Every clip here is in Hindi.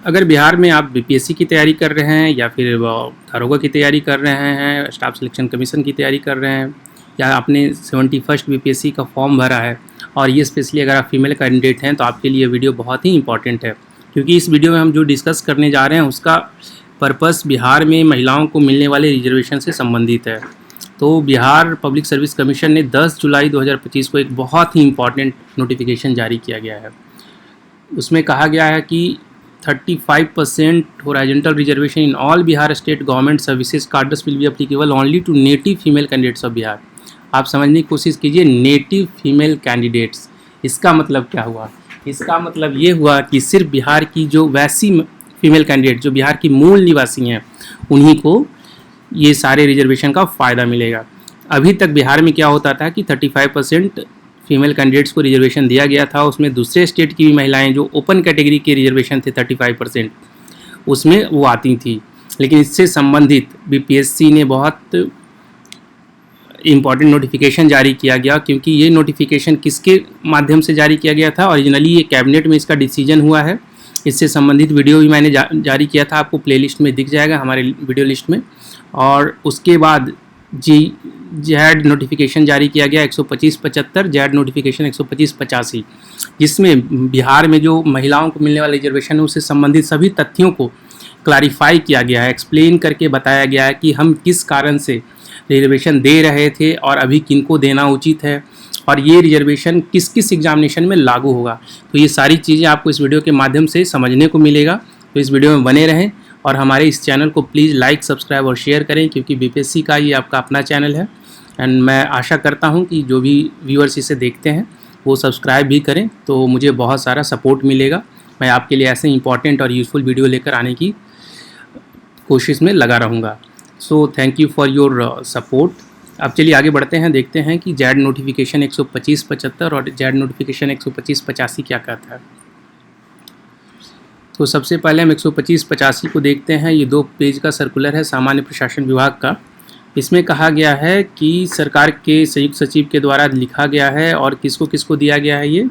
अगर बिहार में आप बीपीएससी की तैयारी कर रहे हैं या फिर दारोगा की तैयारी कर रहे हैं, स्टाफ सिलेक्शन कमीशन की तैयारी कर रहे हैं, या आपने 71st बीपीएससी का फॉर्म भरा है और ये स्पेशली अगर आप फीमेल कैंडिडेट हैं तो आपके लिए वीडियो बहुत ही इंपॉर्टेंट है, क्योंकि इस वीडियो में हम जो डिस्कस करने जा रहे हैं उसका पर्पस बिहार में महिलाओं को मिलने वाले रिजर्वेशन से संबंधित है। तो बिहार पब्लिक सर्विस कमीशन ने 10 जुलाई 2025 को एक बहुत ही इंपॉर्टेंट नोटिफिकेशन जारी किया गया है। उसमें कहा गया है कि 35% horizontal reservation in all Bihar state government services cadres will be applicable only to native female candidates of Bihar। आप समझने की कोशिश कीजिए, नेटिव फीमेल कैंडिडेट्स, इसका मतलब क्या हुआ? इसका मतलब ये हुआ कि सिर्फ बिहार की जो वैसी फीमेल कैंडिडेट जो बिहार की मूल निवासी हैं उन्हीं को ये सारे रिजर्वेशन का फ़ायदा मिलेगा। अभी तक बिहार में क्या होता था कि 35% फीमेल कैंडिडेट्स को रिजर्वेशन दिया गया था, उसमें दूसरे स्टेट की भी महिलाएं जो ओपन कैटेगरी के रिजर्वेशन थे 35% उसमें वो आती थी। लेकिन इससे संबंधित बीपीएससी ने बहुत इम्पॉर्टेंट नोटिफिकेशन जारी किया गया, क्योंकि ये नोटिफिकेशन किसके माध्यम से जारी किया गया था? ओरिजिनली ये कैबिनेट में इसका डिसीजन हुआ है। इससे संबंधित वीडियो भी मैंने जारी किया था, आपको प्लेलिस्ट में दिख जाएगा, हमारे वीडियो लिस्ट में। और उसके बाद जेड नोटिफिकेशन जारी किया गया 125-75, जेड नोटिफिकेशन 125-85, जिसमें बिहार में जो महिलाओं को मिलने वाले रिजर्वेशन है उससे संबंधित सभी तथ्यों को क्लैरिफाई किया गया है, एक्सप्लेन करके बताया गया है कि हम किस कारण से रिजर्वेशन दे रहे थे और अभी किनको देना उचित है और ये रिजर्वेशन किस किस एग्जामिनेशन में लागू होगा। तो ये सारी चीज़ें आपको इस वीडियो के माध्यम से समझने को मिलेगा। तो इस वीडियो में बने रहें और हमारे इस चैनल को प्लीज़ लाइक, सब्सक्राइब और शेयर करें, क्योंकि बीपीएससी का ये आपका अपना चैनल है। एंड मैं आशा करता हूँ कि जो भी व्यूअर्स इसे देखते हैं वो सब्सक्राइब भी करें, तो मुझे बहुत सारा सपोर्ट मिलेगा। मैं आपके लिए ऐसे इंपॉर्टेंट और यूज़फुल वीडियो लेकर आने की कोशिश में लगा रहूँगा। So thank you for your support. अब चलिए आगे बढ़ते हैं, देखते हैं कि जेड नोटिफिकेशन 125-75 और जेड नोटिफिकेशन 125-85 क्या कहता है। तो सबसे पहले हम 125-85 को देखते हैं। ये 2 पेज का सर्कुलर है सामान्य प्रशासन विभाग का। इसमें कहा गया है कि सरकार के संयुक्त सचिव के द्वारा लिखा गया है और किसको किसको दिया गया है ये।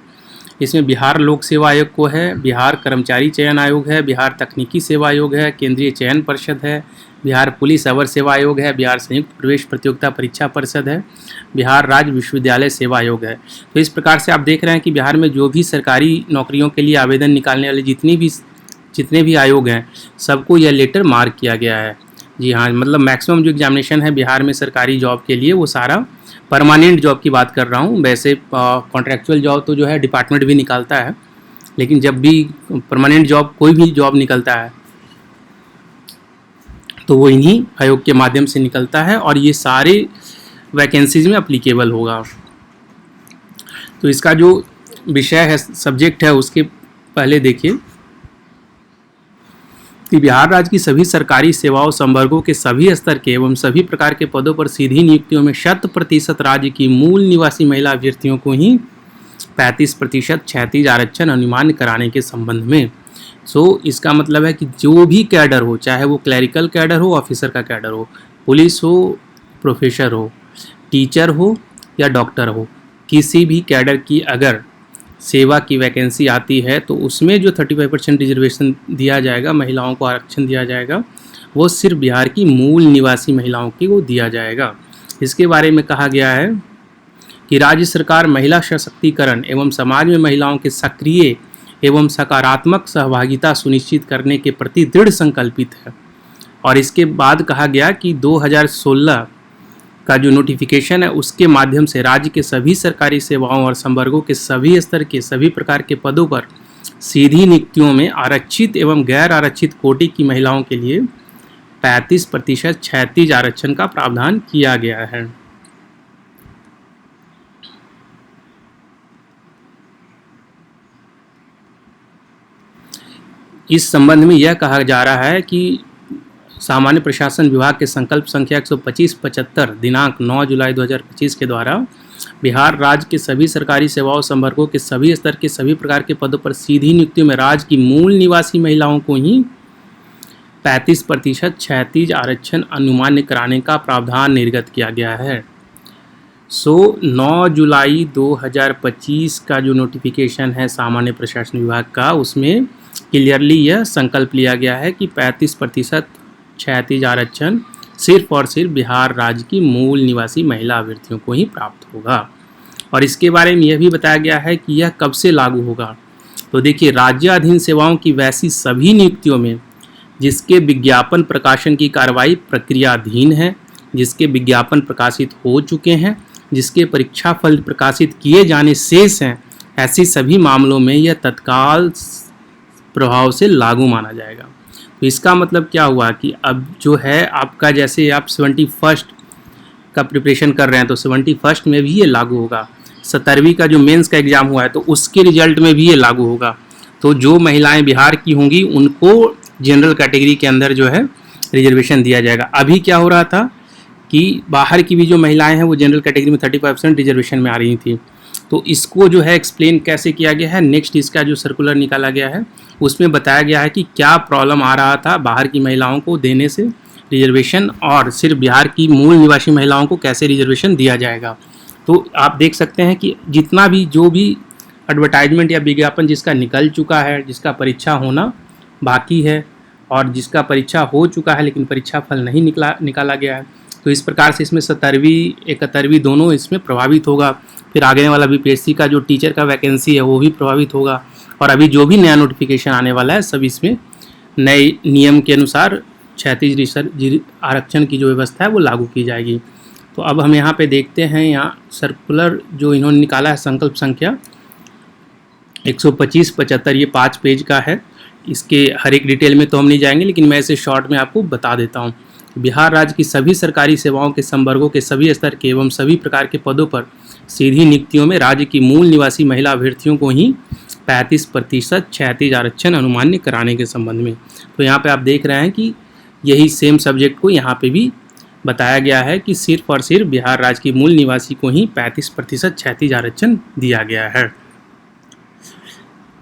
इसमें बिहार लोक सेवा आयोग को है, बिहार कर्मचारी चयन आयोग है, बिहार तकनीकी सेवा आयोग है, केंद्रीय चयन परिषद है, बिहार पुलिस अवर सेवा आयोग है, बिहार संयुक्त प्रवेश प्रतियोगिता परीक्षा परिषद है, बिहार राज्य विश्वविद्यालय सेवा आयोग है। तो इस प्रकार से आप देख रहे हैं कि बिहार में जो भी सरकारी नौकरियों के लिए आवेदन निकालने वाले जितने भी आयोग हैं सबको यह लेटर मार्क किया गया है। जी हाँ, मतलब मैक्सिमम जो एग्जामिनेशन है बिहार में सरकारी जॉब के लिए वो सारा परमानेंट जॉब की बात कर रहा हूँ। वैसे कॉन्ट्रैक्चुअल जॉब तो जो है डिपार्टमेंट भी निकालता है, लेकिन जब भी परमानेंट जॉब कोई भी जॉब निकलता है तो वो इन्हीं आयोग के माध्यम से निकलता है और ये सारे वैकेंसीज में अप्लीकेबल होगा। तो इसका जो विषय है, सब्जेक्ट है, उसके पहले देखिए कि बिहार राज्य की सभी सरकारी सेवाओं संवर्गों के सभी स्तर के एवं सभी प्रकार के पदों पर सीधी नियुक्तियों में 100% राज्य की मूल निवासी महिला अभ्यर्थियों को ही 35% क्षैतिज आरक्षण अनुमान कराने के संबंध में। इसका मतलब है कि जो भी कैडर हो, चाहे वो क्लरिकल कैडर हो, ऑफिसर का कैडर हो, पुलिस हो, प्रोफेसर हो, टीचर हो या डॉक्टर हो, किसी भी कैडर की अगर सेवा की वैकेंसी आती है तो उसमें जो 35% रिजर्वेशन दिया जाएगा, महिलाओं को आरक्षण दिया जाएगा, वो सिर्फ बिहार की मूल निवासी महिलाओं की वो दिया जाएगा। इसके बारे में कहा गया है कि राज्य सरकार महिला सशक्तिकरण एवं समाज में महिलाओं के सक्रिय एवं सकारात्मक सहभागिता सुनिश्चित करने के प्रति दृढ़ संकल्पित है। और इसके बाद कहा गया कि 2016 का जो नोटिफिकेशन है उसके माध्यम से राज्य के सभी सरकारी सेवाओं और संवर्गों के सभी स्तर के सभी प्रकार के पदों पर सीधी नियुक्तियों में आरक्षित एवं गैर आरक्षित कोटि की महिलाओं के लिए 35% क्षैतिज आरक्षण का प्रावधान किया गया है। इस संबंध में यह कहा जा रहा है कि सामान्य प्रशासन विभाग के संकल्प संख्या 125-75 दिनांक 9 जुलाई 2025 के द्वारा बिहार राज्य के सभी सरकारी सेवाओं संवर्गों के सभी स्तर के सभी प्रकार के पदों पर सीधी नियुक्तियों में राज्य की मूल निवासी महिलाओं को ही 35% क्षैतिज आरक्षण अनुमान्य कराने का प्रावधान निर्गत किया गया है। 9 जुलाई 2025 का जो नोटिफिकेशन है सामान्य प्रशासन विभाग का, उसमें क्लियरली यह संकल्प लिया गया है कि 35% क्षैतिज आरक्षण सिर्फ और सिर्फ बिहार राज्य की मूल निवासी महिला अभ्यर्थियों को ही प्राप्त होगा। और इसके बारे में यह भी बताया गया है कि यह कब से लागू होगा। तो देखिए, राज्याधीन सेवाओं की वैसी सभी नियुक्तियों में जिसके विज्ञापन प्रकाशन की कार्रवाई प्रक्रियाधीन है, जिसके विज्ञापन प्रकाशित हो चुके हैं, जिसके परीक्षा फल प्रकाशित किए जाने शेष हैं, ऐसी सभी मामलों में यह तत्काल प्रभाव से लागू माना जाएगा। तो इसका मतलब क्या हुआ कि अब जो है आपका, जैसे आप 71 का प्रिपरेशन कर रहे हैं तो 71 में भी ये लागू होगा। 17वीं का जो मेंस का एग्ज़ाम हुआ है तो उसके रिजल्ट में भी ये लागू होगा। तो जो महिलाएं बिहार की होंगी उनको जनरल कैटेगरी के अंदर जो है रिजर्वेशन दिया जाएगा। अभी क्या हो रहा था कि बाहर की भी जो महिलाएं हैं वो जनरल कैटेगरी में 35% रिजर्वेशन में आ रही थी। तो इसको जो है एक्सप्लेन कैसे किया गया है, नेक्स्ट इसका जो सर्कुलर निकाला गया है उसमें बताया गया है कि क्या प्रॉब्लम आ रहा था बाहर की महिलाओं को देने से रिजर्वेशन, और सिर्फ बिहार की मूल निवासी महिलाओं को कैसे रिजर्वेशन दिया जाएगा। तो आप देख सकते हैं कि जितना भी जो भी एडवर्टाइजमेंट या विज्ञापन जिसका निकल चुका है, जिसका परीक्षा होना बाकी है और जिसका परीक्षा हो चुका है लेकिन परीक्षा फल नहीं निकाला गया है, तो इस प्रकार से इसमें 17वीं 71वीं दोनों इसमें प्रभावित होगा। फिर आगे वाला बीपीएससी का जो टीचर का वैकेंसी है वो भी प्रभावित होगा। और अभी जो भी नया नोटिफिकेशन आने वाला है सब इसमें नए नियम के अनुसार क्षैतिज आरक्षण की जो व्यवस्था है वो लागू की जाएगी। तो अब हम यहाँ पे देखते हैं, यहाँ सर्कुलर जो इन्होंने निकाला है संकल्प संख्या 125-75, ये 5 पेज का है। इसके हर एक डिटेल में तो हम नहीं जाएंगे, लेकिन मैं इसे शॉर्ट में आपको बता देता हूँ। बिहार राज्य की सभी सरकारी सेवाओं के संवर्गों के सभी स्तर के एवं सभी प्रकार के पदों पर सीधी नियुक्तियों में राज्य की मूल निवासी महिला अभ्यर्थियों को ही 35% क्षैतिज आरक्षण अनुमान्य कराने के संबंध में। तो यहाँ पे आप देख रहे हैं कि यही सेम सब्जेक्ट को यहाँ पे भी बताया गया है कि सिर्फ और सिर्फ बिहार राज्य की मूल निवासी को ही 35% क्षैतिज आरक्षण दिया गया है।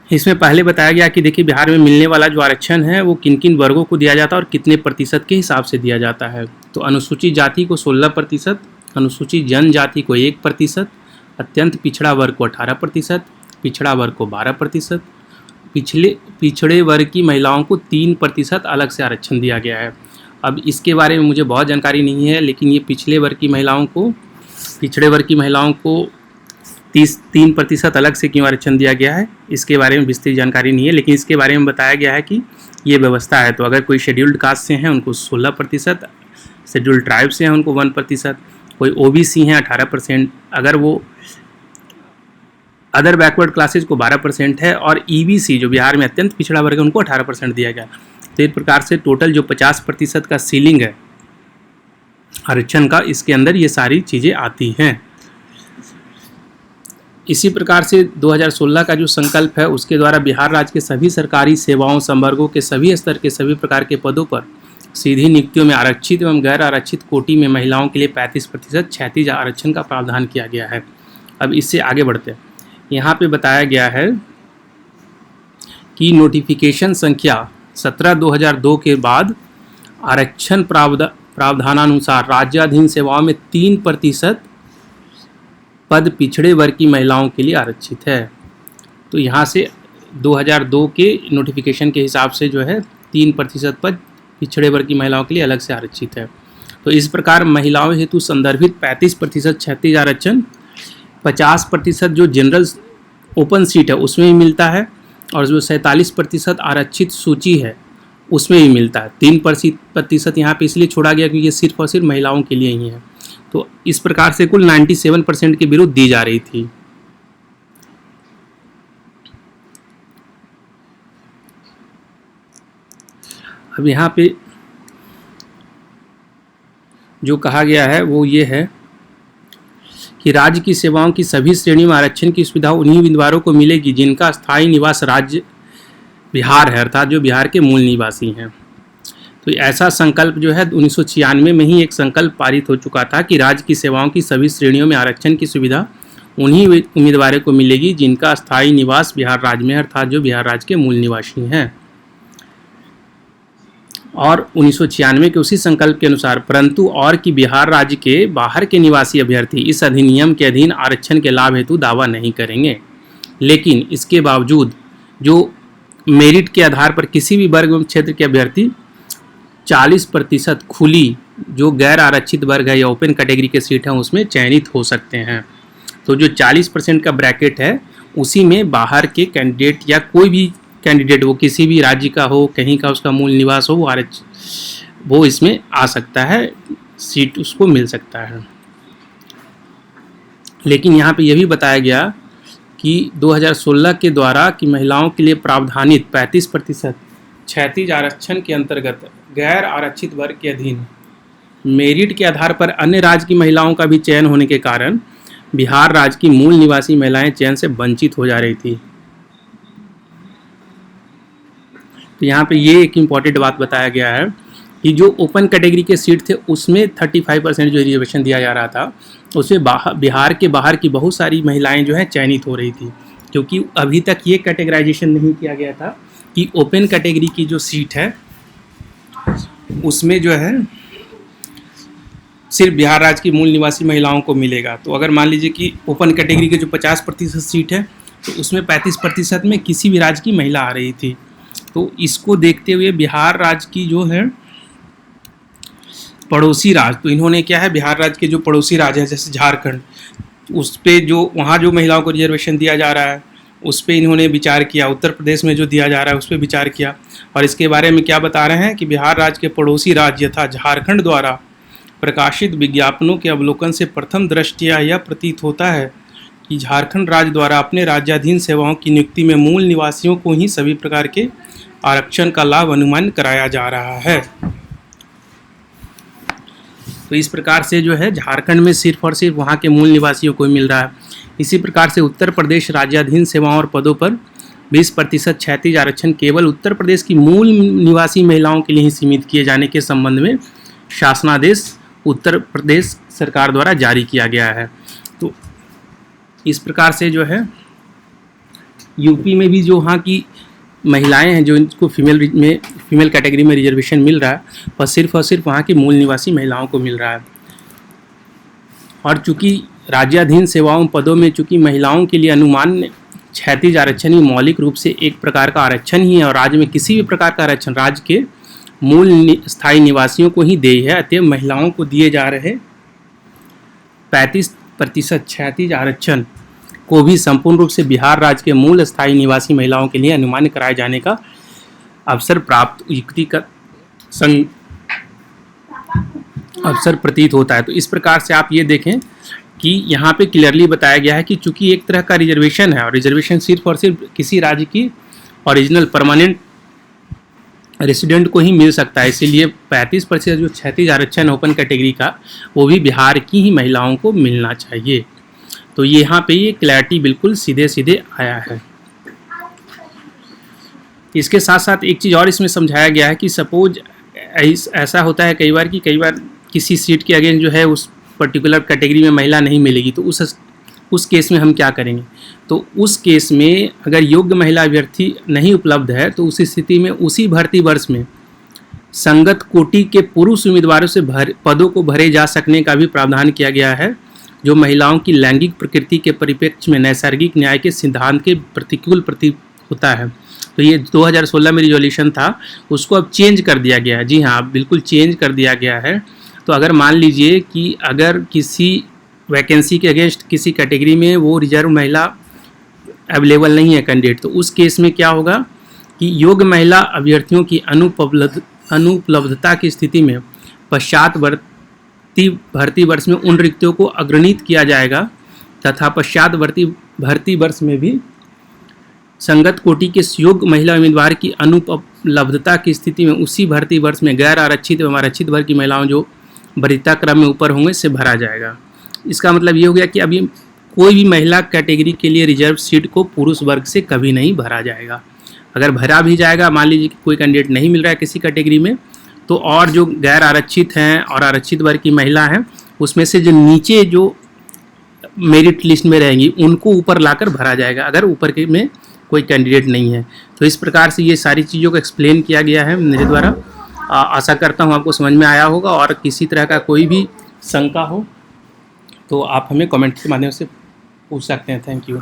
इसमें पहले बताया गया कि देखिए बिहार में मिलने वाला जो आरक्षण है वो किन किन वर्गों को दिया जाता है और कितने प्रतिशत के हिसाब से दिया जाता है। तो अनुसूचित जाति को 16%, अनुसूचित जनजाति को 1%, अत्यंत पिछड़ा वर्ग को 18%, पिछड़ा वर्ग को 12%, पिछड़े वर्ग की महिलाओं को 3% अलग से आरक्षण दिया गया है। अब इसके बारे में मुझे बहुत जानकारी नहीं है, लेकिन ये पिछड़े वर्ग की महिलाओं को 3% अलग से क्यों आरक्षण दिया गया है इसके बारे में विस्तृत जानकारी नहीं है, लेकिन इसके बारे में बताया गया है कि ये व्यवस्था है। तो अगर कोई शेड्यूल्ड कास्ट से हैं उनको 16%, शेड्यूल्ड ट्राइब से हैं उनको 1%, कोई ओबीसी हैं 18%, अगर वो अदर बैकवर्ड क्लासेज को 12% है, और ईबीसी जो बिहार में अत्यंत पिछड़ा वर्ग है उनको 18% दिया गया। तो इस प्रकार से टोटल जो 50% का सीलिंग है आरक्षण का, इसके अंदर ये सारी चीज़ें आती हैं। इसी प्रकार से 2016 का जो संकल्प है उसके द्वारा बिहार राज्य के सभी सरकारी सेवाओं संवर्गों के सभी स्तर के सभी प्रकार के पदों पर सीधी नियुक्तियों में आरक्षित एवं गैर आरक्षित कोटि में महिलाओं के लिए 35% क्षैतिज आरक्षण का प्रावधान किया गया है। अब इससे आगे बढ़ते हैं। यहाँ पे बताया गया है कि नोटिफिकेशन संख्या 17/2002 के बाद आरक्षण प्रावधानानुसार राज्याधीन सेवाओं में 3% पद पिछड़े वर्ग की महिलाओं के लिए आरक्षित है। तो यहाँ से 2002 के नोटिफिकेशन के हिसाब से जो है 3% पद पिछड़े वर्ग की महिलाओं के लिए अलग से आरक्षित है। तो इस प्रकार महिलाओं हेतु संदर्भित 35% क्षैतिज आरक्षण, 50% जो जनरल ओपन सीट है उसमें भी मिलता है, और जो 47% आरक्षित सूची है उसमें भी मिलता है। 3% यहाँ पे इसलिए छोड़ा गया क्योंकि ये सिर्फ और सिर्फ महिलाओं के लिए ही है। तो इस प्रकार से कुल 97% के विरुद्ध दी जा रही थी। अब यहाँ पे जो कहा गया है वो ये है कि राज्य की सेवाओं की सभी श्रेणियों में आरक्षण की सुविधा उन्हीं उम्मीदवारों को मिलेगी जिनका स्थायी निवास राज्य बिहार है, अर्थात जो बिहार के मूल निवासी हैं। तो ऐसा संकल्प जो है 1996 में ही एक संकल्प पारित हो चुका था कि राज्य की सेवाओं की सभी श्रेणियों में आरक्षण की सुविधा उन्हीं उम्मीदवारों को मिलेगी जिनका स्थायी निवास बिहार राज्य में है, अर्थात जो बिहार राज्य के मूल निवासी हैं। और 1996 के उसी संकल्प के अनुसार परंतु और कि बिहार राज्य के बाहर के निवासी अभ्यर्थी इस अधिनियम के अधीन आरक्षण के लाभ हेतु दावा नहीं करेंगे, लेकिन इसके बावजूद जो मेरिट के आधार पर किसी भी वर्ग एवं क्षेत्र के अभ्यर्थी 40% खुली जो गैर आरक्षित वर्ग है या ओपन कैटेगरी के सीट हैं उसमें चयनित हो सकते हैं। तो जो 40% का ब्रैकेट है उसी में बाहर के कैंडिडेट या कोई भी कैंडिडेट, वो किसी भी राज्य का हो, कहीं का उसका मूल निवास हो, वो इसमें आ सकता है, सीट उसको मिल सकता है। लेकिन यहाँ पे यह भी बताया गया कि 2016 के द्वारा कि महिलाओं के लिए प्रावधानित 35% क्षैतिज आरक्षण के अंतर्गत गैर आरक्षित वर्ग के अधीन मेरिट के आधार पर अन्य राज्य की महिलाओं का भी चयन होने के कारण बिहार राज्य की मूल निवासी महिलाएं चयन से वंचित हो जा रही थी। तो यहाँ पे ये एक इम्पॉर्टेंट बात बताया गया है कि जो ओपन कैटेगरी के सीट थे उसमें 35% जो रिजर्वेशन दिया जा रहा था उसमें बिहार के बाहर की बहुत सारी महिलाएं जो है चयनित हो रही थी, क्योंकि अभी तक ये कैटेगराइजेशन नहीं किया गया था कि ओपन कैटेगरी की जो सीट है उसमें जो है सिर्फ बिहार राज्य की मूल निवासी महिलाओं को मिलेगा। तो अगर मान लीजिए कि ओपन कैटेगरी के जो 50% सीट है तो उसमें 35% में किसी भी राज्य की महिला आ रही थी। तो इसको देखते हुए बिहार राज्य की जो है पड़ोसी राज्य, तो इन्होंने क्या है, बिहार राज्य के जो पड़ोसी राज्य है जैसे झारखंड, उस पे जो वहाँ जो महिलाओं को रिजर्वेशन दिया जा रहा है उस पे इन्होंने विचार किया। उत्तर प्रदेश में जो दिया जा रहा है उस पर विचार किया और इसके बारे में क्या बता रहे हैं कि बिहार राज्य के पड़ोसी राज्य यथा झारखंड द्वारा प्रकाशित विज्ञापनों के अवलोकन से प्रथम दृष्टया यह प्रतीत होता है कि झारखंड राज्य द्वारा अपने राज्याधीन सेवाओं की नियुक्ति में मूल निवासियों को ही सभी प्रकार के आरक्षण का लाभ अनुमान कराया जा रहा है। तो इस प्रकार से जो है झारखंड में सिर्फ और सिर्फ वहाँ के मूल निवासियों को मिल रहा है। इसी प्रकार से उत्तर प्रदेश राज्याधीन सेवाओं और पदों पर 20% क्षैतिज आरक्षण केवल उत्तर प्रदेश की मूल निवासी महिलाओं के लिए ही सीमित किए जाने के संबंध में शासनादेश उत्तर प्रदेश सरकार द्वारा जारी किया गया है। तो इस प्रकार से जो है यूपी में भी जो वहाँ की महिलाएं हैं जो इनको फीमेल कैटेगरी में रिजर्वेशन मिल रहा है और सिर्फ वहाँ की मूल निवासी महिलाओं को मिल रहा है। और चूँकि राज्याधीन सेवाओं पदों में चूँकि महिलाओं के लिए अनुमान क्षैतिज आरक्षण ही मौलिक रूप से एक प्रकार का आरक्षण ही है और राज्य में किसी भी प्रकार का आरक्षण राज्य के मूल स्थायी निवासियों को ही देय है, अतः महिलाओं को दिए जा रहे 35% क्षैतिज आरक्षण को भी संपूर्ण रूप से बिहार राज्य के मूल स्थायी निवासी महिलाओं के लिए अनुमान कराए जाने का अवसर प्राप्त युक्ति का अवसर प्रतीत होता है। तो इस प्रकार से आप ये देखें कि यहाँ पे क्लियरली बताया गया है कि चूंकि एक तरह का रिजर्वेशन है और रिजर्वेशन सिर्फ और सिर्फ किसी राज्य की ओरिजिनल परमानेंट रेसिडेंट को ही मिल सकता है, इसीलिए 35% जो क्षैतिज आरक्षण ओपन कैटेगरी का वो भी बिहार की ही महिलाओं को मिलना चाहिए। तो यहाँ पे ये क्लैरिटी बिल्कुल सीधे सीधे आया है। इसके साथ साथ एक चीज़ और इसमें समझाया गया है कि सपोज ऐसा होता है कई बार किसी सीट के अगेंस्ट जो है उस पर्टिकुलर कैटेगरी में महिला नहीं मिलेगी, तो उस केस में हम क्या करेंगे। तो उस केस में अगर योग्य महिला अभ्यर्थी नहीं उपलब्ध है तो उस स्थिति में उसी भर्ती वर्ष में संगत कोटि के पुरुष उम्मीदवारों से पदों को भरे जा सकने का भी प्रावधान किया गया है, जो महिलाओं की लैंगिक प्रकृति के परिप्रेक्ष्य में नैसर्गिक न्याय के सिद्धांत के प्रतिकूल प्रतीत होता है। तो ये 2016 में रिजोल्यूशन था, उसको अब चेंज कर दिया गया है। जी हाँ, बिल्कुल चेंज कर दिया गया है। तो अगर मान लीजिए कि अगर किसी वैकेंसी के अगेंस्ट किसी कैटेगरी में वो रिजर्व महिला अवेलेबल नहीं है कैंडिडेट, तो उस केस में क्या होगा कि योग्य महिला अभ्यर्थियों की अनुपलब्धता की स्थिति में पश्चातवर्ती भर्ती वर्ष में उन रिक्तियों को अग्रणीत किया जाएगा तथा पश्चातवर्ती भर्ती वर्ष में भी संगत कोटि के योग्य महिला उम्मीदवार की अनुपलब्धता की स्थिति में उसी भर्ती वर्ष में गैर आरक्षित एवं आरक्षित वर्ग की महिलाओं जो वरीयता क्रम में ऊपर होंगे से भरा जाएगा। इसका मतलब ये हो गया कि अभी कोई भी महिला कैटेगरी के लिए रिजर्व सीट को पुरुष वर्ग से कभी नहीं भरा जाएगा। अगर भरा भी जाएगा, मान लीजिए कि कोई कैंडिडेट नहीं मिल रहा है किसी कैटेगरी में, तो और जो गैर आरक्षित हैं और आरक्षित वर्ग की महिला हैं उसमें से जो नीचे जो मेरिट लिस्ट में रहेंगी उनको ऊपर लाकर भरा जाएगा, अगर ऊपर के में कोई कैंडिडेट नहीं है। तो इस प्रकार से ये सारी चीज़ों को एक्सप्लेन किया गया है मेरे द्वारा। आशा करता हूँ आपको समझ में आया होगा, और किसी तरह का कोई भी शंका हो तो आप हमें कमेंट के माध्यम से पूछ सकते हैं। Thank you.